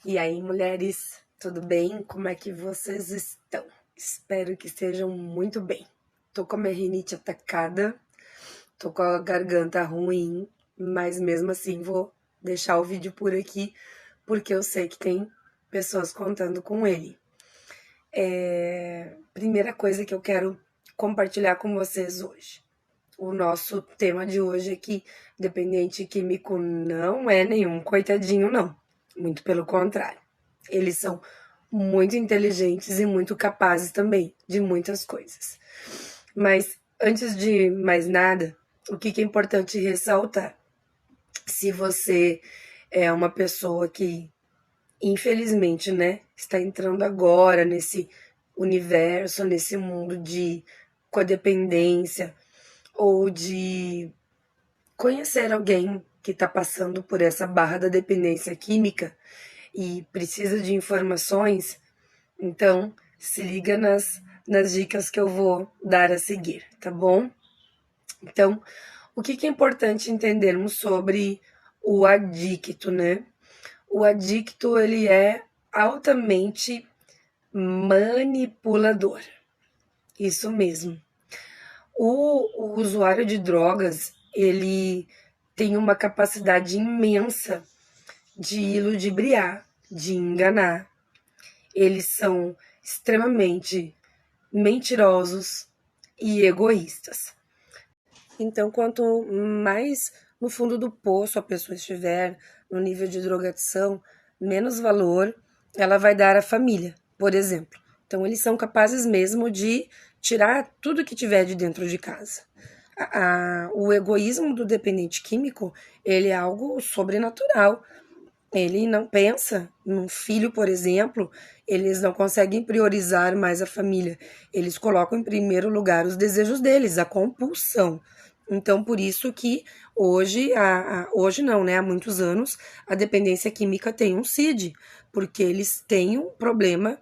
E aí, mulheres, tudo bem? Como é que vocês estão? Espero que estejam muito bem. Tô com a minha rinite atacada, tô com a garganta ruim, mas mesmo assim vou deixar o vídeo por aqui, porque eu sei que tem pessoas contando com ele. Primeira coisa que eu quero compartilhar com vocês hoje. O nosso tema de hoje é que dependente químico não é nenhum coitadinho, não. Muito pelo contrário. Eles são muito inteligentes e muito capazes também de muitas coisas. Mas antes de mais nada, o que é importante ressaltar? Se você é uma pessoa que, infelizmente, né, está entrando agora nesse universo, nesse mundo de codependência, ou de conhecer alguém que está passando por essa barra da dependência química e precisa de informações, então se liga nas dicas que eu vou dar a seguir, tá bom? Então, o que é importante entendermos sobre o adicto, né? O adicto, ele é altamente manipulador. Isso mesmo. O usuário de drogas, ele tem uma capacidade imensa de ludibriar, de enganar. Eles são extremamente mentirosos e egoístas. Então, quanto mais no fundo do poço a pessoa estiver, no nível de drogadição, menos valor ela vai dar à família, por exemplo. Então, eles são capazes mesmo de tirar tudo que tiver de dentro de casa. O egoísmo do dependente químico, ele é algo sobrenatural. Ele não pensa num filho, por exemplo, eles não conseguem priorizar mais a família. Eles colocam em primeiro lugar os desejos deles, a compulsão. Então, por isso que hoje, hoje não, né? Há muitos anos, a dependência química tem um CID, porque eles têm um problema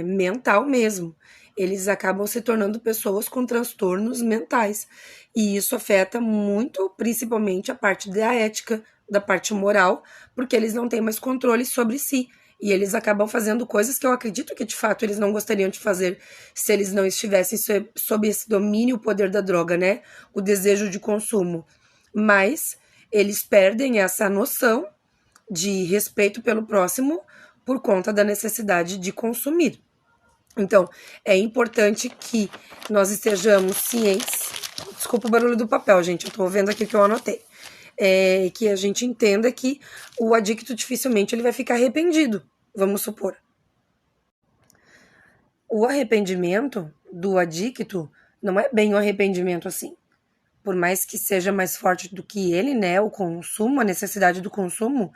mental mesmo. Eles acabam se tornando pessoas com transtornos mentais. E isso afeta muito, principalmente, a parte da ética, da parte moral, porque eles não têm mais controle sobre si. E eles acabam fazendo coisas que eu acredito que, de fato, eles não gostariam de fazer se eles não estivessem sob esse domínio, o poder da droga, né? O desejo de consumo. Mas eles perdem essa noção de respeito pelo próximo por conta da necessidade de consumir. Então, é importante que nós estejamos cientes. Desculpa o barulho do papel, gente, eu tô vendo aqui o que eu anotei. Que a gente entenda que o adicto dificilmente ele vai ficar arrependido, vamos supor. O arrependimento do adicto não é bem um arrependimento assim. Por mais que seja mais forte do que ele, né, o consumo, a necessidade do consumo,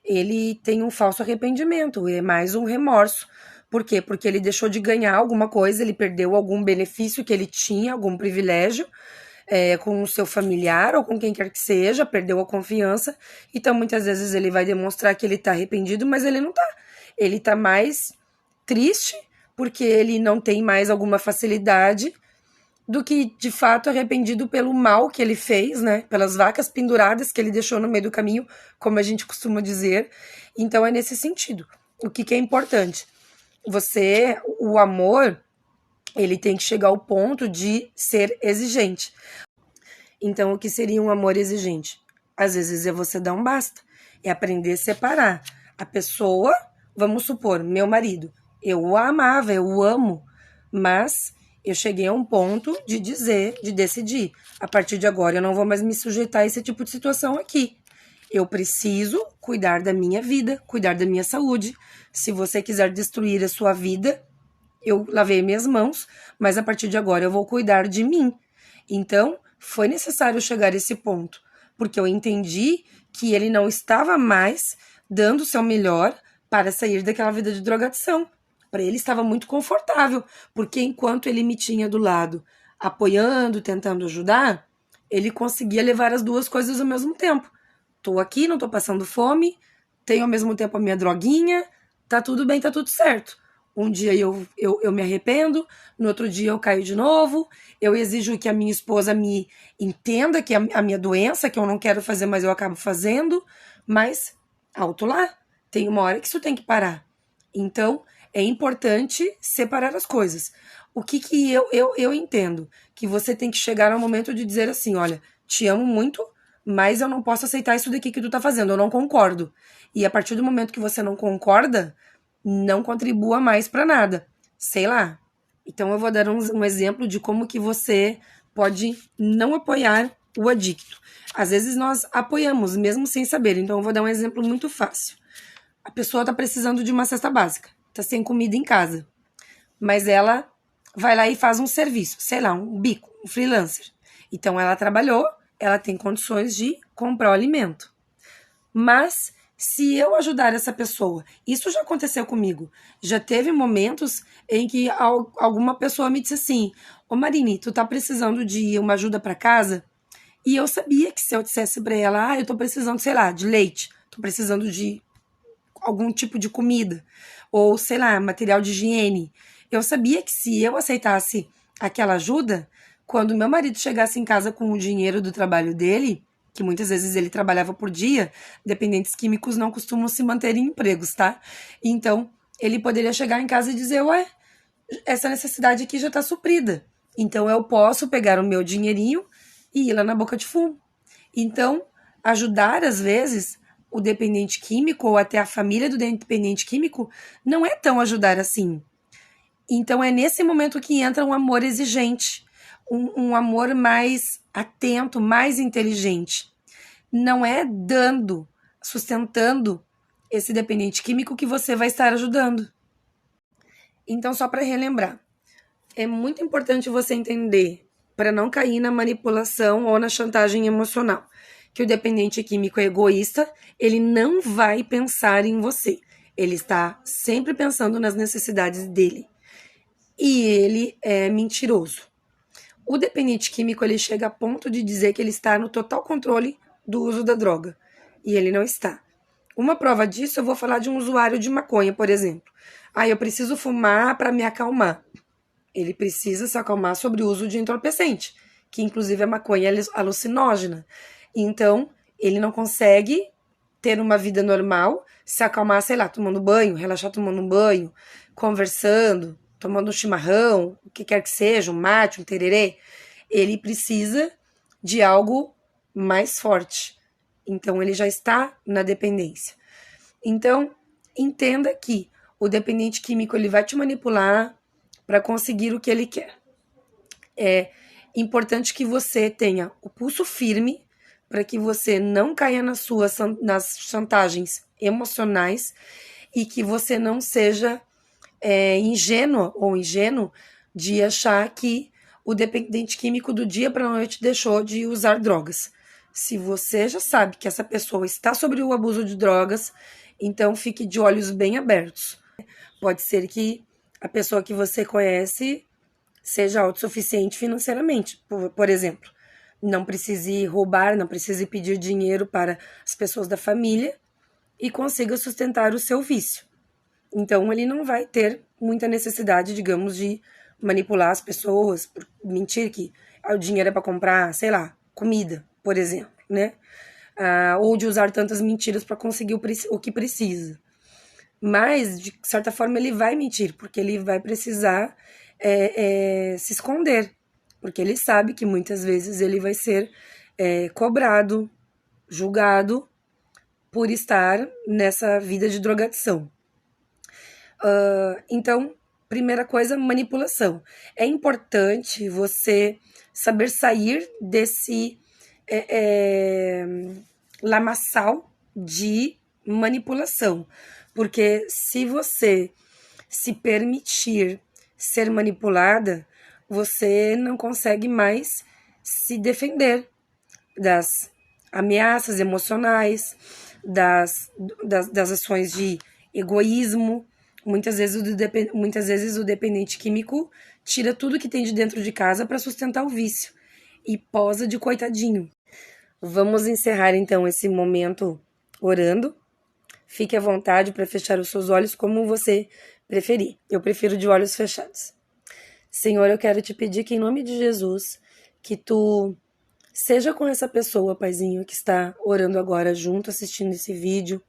ele tem um falso arrependimento, é mais um remorso. Por quê? Porque ele deixou de ganhar alguma coisa, ele perdeu algum benefício que ele tinha, algum privilégio, com o seu familiar ou com quem quer que seja, perdeu a confiança. Então, muitas vezes ele vai demonstrar que ele tá arrependido, mas ele não tá. Ele tá mais triste porque ele não tem mais alguma facilidade do que, de fato, arrependido pelo mal que ele fez, né? Pelas vacas penduradas que ele deixou no meio do caminho, como a gente costuma dizer. Então, é nesse sentido. O que é importante? O amor, ele tem que chegar ao ponto de ser exigente. Então, o que seria um amor exigente? Às vezes é você dar um basta. É aprender a separar. A pessoa, vamos supor, meu marido, eu o amava, eu o amo, mas eu cheguei a um ponto de dizer, de decidir, a partir de agora eu não vou mais me sujeitar a esse tipo de situação aqui. Eu preciso cuidar da minha vida, cuidar da minha saúde. Se você quiser destruir a sua vida, eu lavei minhas mãos, mas a partir de agora eu vou cuidar de mim. Então, foi necessário chegar a esse ponto, porque eu entendi que ele não estava mais dando o seu melhor para sair daquela vida de drogadição. Para ele estava muito confortável, porque enquanto ele me tinha do lado, apoiando, tentando ajudar, ele conseguia levar as duas coisas ao mesmo tempo. Tô aqui, não tô passando fome, tenho ao mesmo tempo a minha droguinha, tá tudo bem, tá tudo certo. Um dia eu me arrependo, no outro dia eu caio de novo, eu exijo que a minha esposa me entenda que a minha doença, que eu não quero fazer, mas eu acabo fazendo, mas alto lá. Tem uma hora que isso tem que parar. Então, é importante separar as coisas. O que que eu entendo? Que você tem que chegar ao momento de dizer assim, olha, te amo muito, mas eu não posso aceitar isso daqui que tu tá fazendo, eu não concordo. E a partir do momento que você não concorda, não contribua mais para nada. Sei lá. Então eu vou dar um exemplo de como que você pode não apoiar o adicto. Às vezes nós apoiamos, mesmo sem saber. Então eu vou dar um exemplo muito fácil. A pessoa está precisando de uma cesta básica, está sem comida em casa, mas ela vai lá e faz um serviço, sei lá, um bico, um freelancer. Então ela trabalhou, ela tem condições de comprar o alimento. Mas se eu ajudar essa pessoa, isso já aconteceu comigo. Já teve momentos em que alguma pessoa me disse assim: Ô Marine, tu tá precisando de uma ajuda para casa? E eu sabia que se eu dissesse para ela, eu tô precisando, sei lá, de leite, tô precisando de algum tipo de comida, ou sei lá, material de higiene. Eu sabia que se eu aceitasse aquela ajuda, quando meu marido chegasse em casa com o dinheiro do trabalho dele, que muitas vezes ele trabalhava por dia, dependentes químicos não costumam se manter em empregos, tá? Então, ele poderia chegar em casa e dizer: ué, essa necessidade aqui já está suprida. Então, eu posso pegar o meu dinheirinho e ir lá na boca de fumo. Então, ajudar, às vezes, o dependente químico ou até a família do dependente químico não é tão ajudar assim. Então, é nesse momento que entra um amor exigente, um amor mais atento, mais inteligente. Não é dando, sustentando esse dependente químico que você vai estar ajudando. Então, só para relembrar, é muito importante você entender, para não cair na manipulação ou na chantagem emocional, que o dependente químico é egoísta, ele não vai pensar em você. Ele está sempre pensando nas necessidades dele. E ele é mentiroso. O dependente químico, ele chega a ponto de dizer que ele está no total controle do uso da droga. E ele não está. Uma prova disso, eu vou falar de um usuário de maconha, por exemplo. Eu preciso fumar para me acalmar. Ele precisa se acalmar sobre o uso de entorpecente, que inclusive a maconha é alucinógena. Então, ele não consegue ter uma vida normal, se acalmar, sei lá, tomando banho, relaxar tomando um banho, conversando, tomando um chimarrão, o que quer que seja, um mate, um tererê. Ele precisa de algo mais forte. Então, ele já está na dependência. Então, entenda que o dependente químico ele vai te manipular para conseguir o que ele quer. É importante que você tenha o pulso firme para que você não caia nas chantagens emocionais e que você não seja ingênua ou ingênuo de achar que o dependente químico do dia para a noite deixou de usar drogas. Se você já sabe que essa pessoa está sobre o abuso de drogas, então fique de olhos bem abertos. Pode ser que a pessoa que você conhece seja autossuficiente financeiramente, por exemplo. Não precise roubar, não precise pedir dinheiro para as pessoas da família e consiga sustentar o seu vício. Então, ele não vai ter muita necessidade, digamos, de manipular as pessoas, mentir que o dinheiro é para comprar, sei lá, comida, por exemplo, né? Ou de usar tantas mentiras para conseguir o que precisa. Mas, de certa forma, ele vai mentir, porque ele vai precisar se esconder, porque ele sabe que muitas vezes ele vai ser cobrado, julgado por estar nessa vida de drogadição. Então, primeira coisa, manipulação. É importante você saber sair desse lamaçal de manipulação, porque se você se permitir ser manipulada, você não consegue mais se defender das ameaças emocionais, das ações de egoísmo. Muitas vezes o dependente químico tira tudo que tem de dentro de casa para sustentar o vício e posa de coitadinho. Vamos encerrar então esse momento orando. Fique à vontade para fechar os seus olhos como você preferir. Eu prefiro de olhos fechados. Senhor, eu quero te pedir que em nome de Jesus, que tu seja com essa pessoa, Paizinho, que está orando agora junto, assistindo esse vídeo,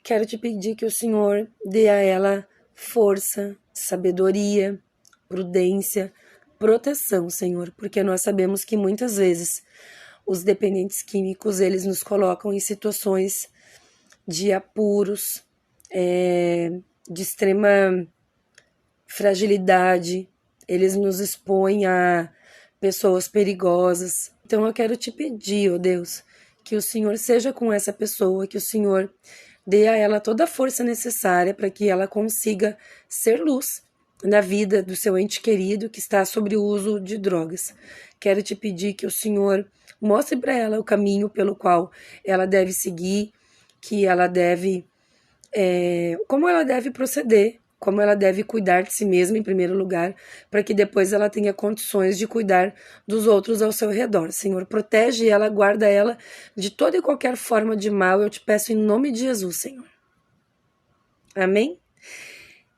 Quero te pedir que o Senhor dê a ela força, sabedoria, prudência, proteção, Senhor, porque nós sabemos que muitas vezes os dependentes químicos, eles nos colocam em situações de apuros, de extrema fragilidade, eles nos expõem a pessoas perigosas. Então eu quero te pedir, ó Deus, que o Senhor seja com essa pessoa, que o Senhor dê a ela toda a força necessária para que ela consiga ser luz na vida do seu ente querido que está sobre o uso de drogas. Quero te pedir que o Senhor mostre para ela o caminho pelo qual ela deve seguir, que ela deve, como ela deve proceder, como ela deve cuidar de si mesma em primeiro lugar, para que depois ela tenha condições de cuidar dos outros ao seu redor. Senhor, protege ela, guarda ela de toda e qualquer forma de mal, eu te peço em nome de Jesus, Senhor. Amém?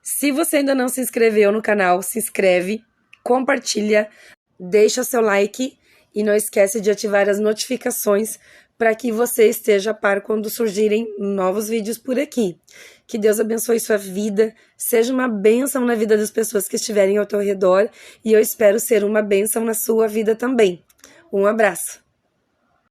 Se você ainda não se inscreveu no canal, se inscreve, compartilha, deixa seu like e não esquece de ativar as notificações para que você esteja a par quando surgirem novos vídeos por aqui. Que Deus abençoe sua vida, seja uma bênção na vida das pessoas que estiverem ao teu redor e eu espero ser uma bênção na sua vida também. Um abraço!